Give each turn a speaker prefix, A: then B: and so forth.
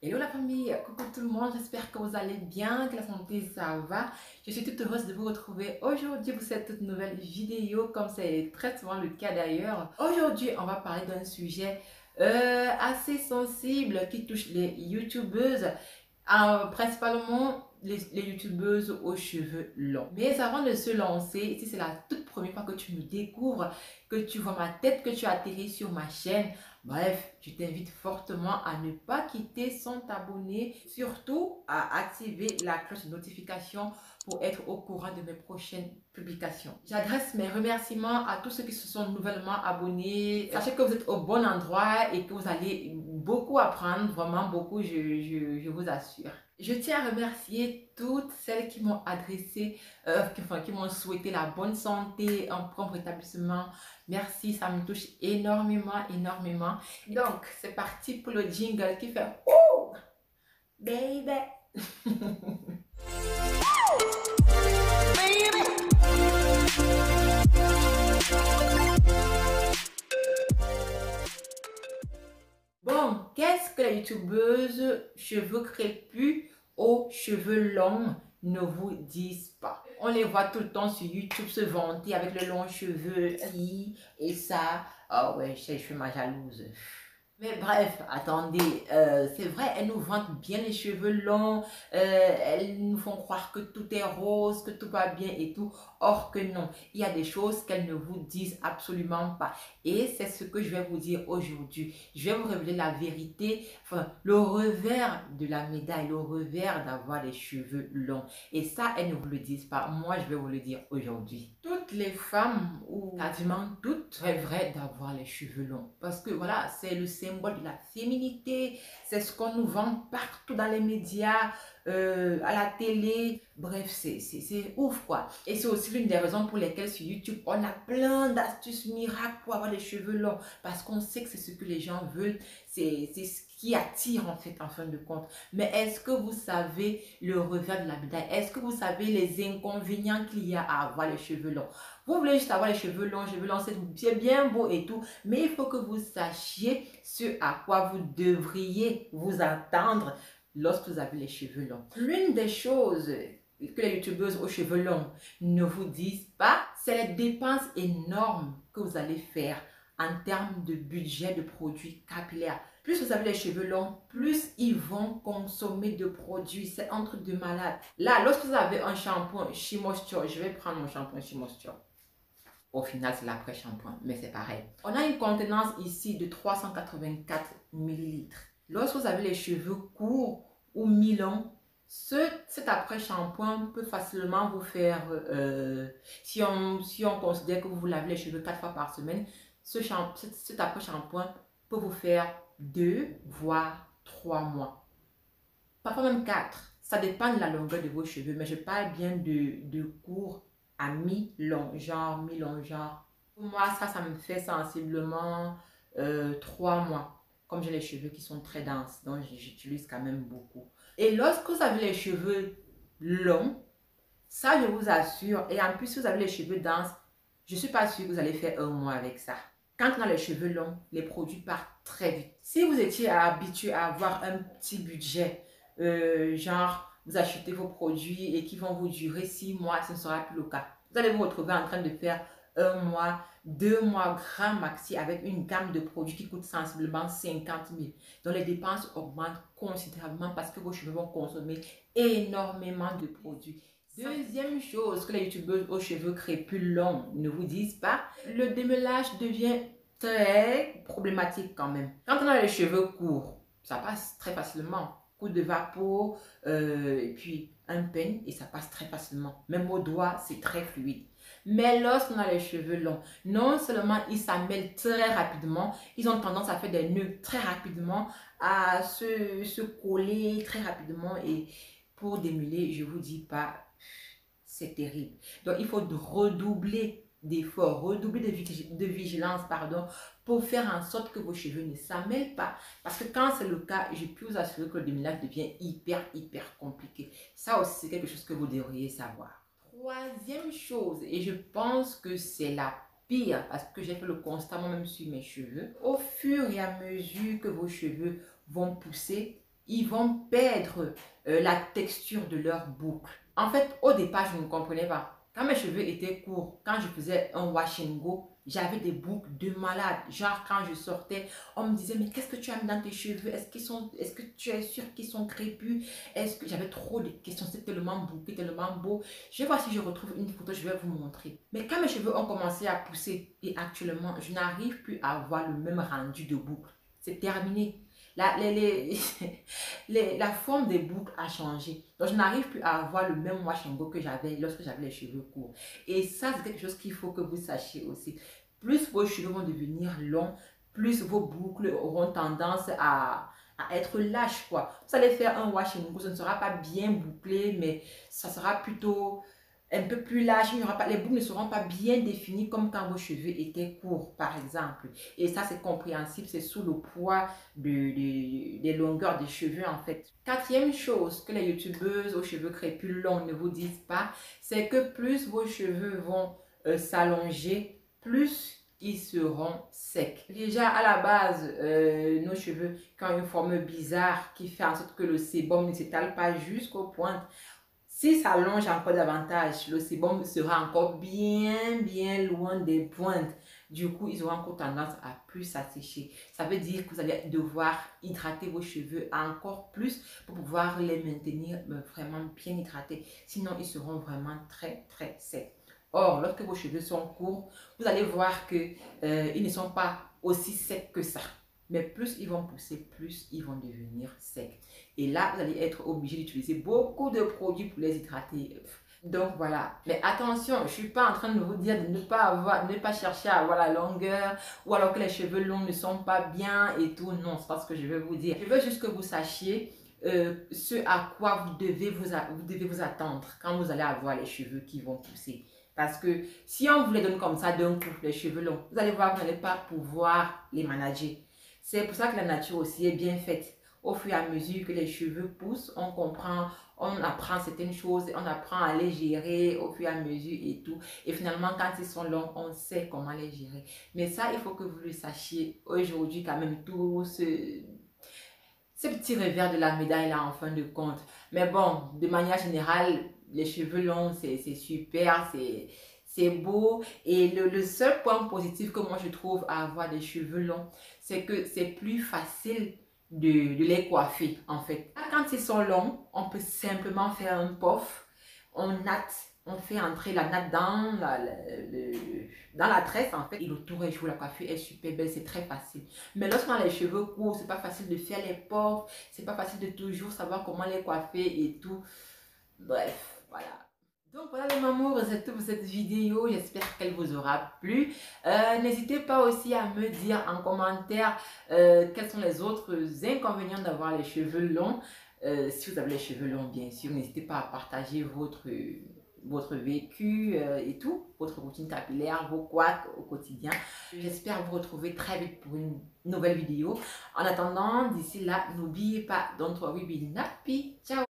A: Hello la famille, coucou tout le monde, j'espère que vous allez bien, que la santé ça va. Je suis toute heureuse de vous retrouver aujourd'hui pour cette toute nouvelle vidéo, comme c'est très souvent le cas d'ailleurs. Aujourd'hui, on va parler d'un sujet assez sensible qui touche les youtubeuses, principalement les youtubeuses aux cheveux longs. Mais avant de se lancer, si c'est la toute première fois que tu me découvres, que tu vois ma tête, que tu atterris sur ma chaîne, bref, je t'invite fortement à ne pas quitter sans t'abonner, surtout à activer la cloche de notification pour être au courant de mes prochaines publications. J'adresse mes remerciements à tous ceux qui se sont nouvellement abonnés. Sachez que vous êtes au bon endroit et que vous allez beaucoup apprendre, vraiment beaucoup, je vous assure. Je tiens à remercier toutes celles qui m'ont adressé, qui m'ont souhaité la bonne santé, un prompt rétablissement. Merci, ça me touche énormément, énormément. Donc, c'est parti pour le jingle qui fait Oh, baby. Bon, qu'est-ce que les youtubeuses cheveux crépus aux cheveux longs ne vous disent pas? On les voit tout le temps sur YouTube se vanter avec le long cheveux, et ça. Ah ouais, je suis ma jalouse. Mais bref, attendez, c'est vrai, elles nous vantent bien les cheveux longs, elles nous font croire que tout est rose, que tout va bien et tout. Or que non, il y a des choses qu'elles ne vous disent absolument pas. Et c'est ce que je vais vous dire aujourd'hui. Je vais vous révéler la vérité, enfin, le revers de la médaille, le revers d'avoir les cheveux longs. Et ça, elles ne vous le disent pas. Moi, je vais vous le dire aujourd'hui. Toutes les femmes, ou quasiment toutes, rêveraient d'avoir les cheveux longs. Parce que voilà, c'est le symbole de la féminité. C'est ce qu'on nous vend partout dans les médias, à la télé. Bref, c'est ouf quoi. Et c'est aussi l'une des raisons pour lesquelles sur YouTube, on a plein d'astuces miracles pour avoir les cheveux longs. Parce qu'on sait que c'est ce que les gens veulent. C'est ce qui attire en fait, en fin de compte. Mais est-ce que vous savez le revers de la médaille? Est-ce que vous savez les inconvénients qu'il y a à avoir les cheveux longs? Vous voulez juste avoir les cheveux longs, c'est bien beau et tout. Mais il faut que vous sachiez ce à quoi vous devriez vous attendre lorsque vous avez les cheveux longs. L'une des choses que les youtubeuses aux cheveux longs ne vous disent pas, c'est les dépenses énormes que vous allez faire en termes de budget de produits capillaires. Plus vous avez les cheveux longs, plus ils vont consommer de produits. C'est un truc de malade. Là, lorsque vous avez un shampoing She-Moisture, je vais prendre mon shampoing She-Moisture. Au final, c'est l'après-shampoing, mais c'est pareil. On a une contenance ici de 384 millilitres. Lorsque vous avez les cheveux courts ou mi-longs, cet après-shampoing peut facilement vous faire, si on considère que vous vous lavez les cheveux 4 fois par semaine, cet après-shampoing peut vous faire 2 voire 3 mois. Parfois même 4. Ça dépend de la longueur de vos cheveux, mais je parle bien de court à mi-long, genre. Pour moi, ça me fait sensiblement 3 mois. Comme j'ai les cheveux qui sont très denses, donc j'utilise quand même beaucoup. Et lorsque vous avez les cheveux longs, ça je vous assure, et en plus si vous avez les cheveux denses, je ne suis pas sûre que vous allez faire un mois avec ça. Quand on a les cheveux longs, les produits partent très vite. Si vous étiez habitué à avoir un petit budget, genre vous achetez vos produits et qui vont vous durer 6 mois, ce ne sera plus le cas. Vous allez vous retrouver en train de faire un mois, 2 mois grand maxi avec une gamme de produits qui coûte sensiblement 50 000. Donc les dépenses augmentent considérablement parce que vos cheveux vont consommer énormément de produits. Deuxième chose que les youtubeurs aux cheveux crépus longs ne vous disent pas, le démêlage devient très problématique quand même. Quand on a les cheveux courts, ça passe très facilement. Coup de vapeau, et puis un peigne et ça passe très facilement. Même au doigt, c'est très fluide. Mais lorsqu'on a les cheveux longs, non seulement ils s'amêlent très rapidement, ils ont tendance à faire des nœuds très rapidement, à se coller très rapidement et pour démêler, je vous dis pas, c'est terrible. Donc, il faut redoubler d'efforts, redoubler de vigilance, pardon, pour faire en sorte que vos cheveux ne s'amêlent pas. Parce que quand c'est le cas, je peux vous assurer que le démêlage devient hyper compliqué. Ça aussi, c'est quelque chose que vous devriez savoir. Troisième chose, et je pense que c'est la pire, parce que j'ai fait le constat moi-même sur mes cheveux. Au fur et à mesure que vos cheveux vont pousser, ils vont perdre la texture de leur boucle. En fait, au départ, je ne comprenais pas. Quand mes cheveux étaient courts, quand je faisais un wash and go, j'avais des boucles de malade. Genre, quand je sortais, on me disait, mais qu'est-ce que tu as mis dans tes cheveux? Est-ce que tu es sûr qu'ils sont crépus? Est-ce que j'avais trop de questions? C'est tellement bouclé, tellement beau. Je vais voir si je retrouve une photo, je vais vous montrer. Mais quand mes cheveux ont commencé à pousser, et actuellement, je n'arrive plus à avoir le même rendu de boucle. C'est terminé. La, la forme des boucles a changé. Donc, je n'arrive plus à avoir le même wash and go que j'avais lorsque j'avais les cheveux courts. Et ça, c'est quelque chose qu'il faut que vous sachiez aussi. Plus vos cheveux vont devenir longs, plus vos boucles auront tendance à être lâches, quoi. Vous allez faire un wash and go, ce ne sera pas bien bouclé, mais ça sera plutôt un peu plus lâche, il y aura pas, les boucles ne seront pas bien définies comme quand vos cheveux étaient courts, par exemple. Et ça, c'est compréhensible, c'est sous le poids des longueurs des cheveux, en fait. Quatrième chose que les youtubeuses aux cheveux crépus longs ne vous disent pas, c'est que plus vos cheveux vont s'allonger, plus ils seront secs. Déjà, à la base, nos cheveux qui ont une forme bizarre qui fait en sorte que le sébum ne s'étale pas jusqu'aux pointes. Si ça allonge encore davantage, le sébum sera encore bien loin des pointes. Du coup, ils auront encore tendance à plus s'assécher. Ça veut dire que vous allez devoir hydrater vos cheveux encore plus pour pouvoir les maintenir vraiment bien hydratés. Sinon, ils seront vraiment très secs. Or, lorsque vos cheveux sont courts, vous allez voir que ils ne sont pas aussi secs que ça. Mais plus ils vont pousser, plus ils vont devenir secs. Et là, vous allez être obligé d'utiliser beaucoup de produits pour les hydrater. Donc voilà. Mais attention, je ne suis pas en train de vous dire de ne pas chercher à avoir la longueur ou alors que les cheveux longs ne sont pas bien et tout. Non, c'est pas ce que je veux vous dire. Je veux juste que vous sachiez ce à quoi vous devez vous attendre quand vous allez avoir les cheveux qui vont pousser. Parce que si on vous les donne comme ça d'un coup, les cheveux longs, vous allez voir que vous n'allez pas pouvoir les manager. C'est pour ça que la nature aussi est bien faite. Au fur et à mesure que les cheveux poussent, on comprend, on apprend certaines choses, on apprend à les gérer au fur et à mesure et tout. Et finalement, quand ils sont longs, on sait comment les gérer. Mais ça, il faut que vous le sachiez aujourd'hui quand même, tout ce petit revers de la médaille là en fin de compte. Mais bon, de manière générale, les cheveux longs, c'est super, c'est beau. Et le seul point positif que moi je trouve à avoir des cheveux longs, c'est que c'est plus facile de les coiffer en fait. Quand ils sont longs, on peut simplement faire un puff, on natte, on fait entrer la natte dans la tresse en fait. Et le tour est joué, la coiffure est super belle, c'est très facile. Mais lorsqu'on a les cheveux courts, c'est pas facile de faire les puffs, c'est pas facile de toujours savoir comment les coiffer et tout. Bref, voilà. Donc voilà les mamours, c'est tout pour cette vidéo, j'espère qu'elle vous aura plu. N'hésitez pas aussi à me dire en commentaire quels sont les autres inconvénients d'avoir les cheveux longs. Si vous avez les cheveux longs, bien sûr, n'hésitez pas à partager votre vécu et tout, votre routine capillaire, vos couacs au quotidien. J'espère vous retrouver très vite pour une nouvelle vidéo. En attendant, d'ici là, n'oubliez pas, don't worry, be happy. Ciao!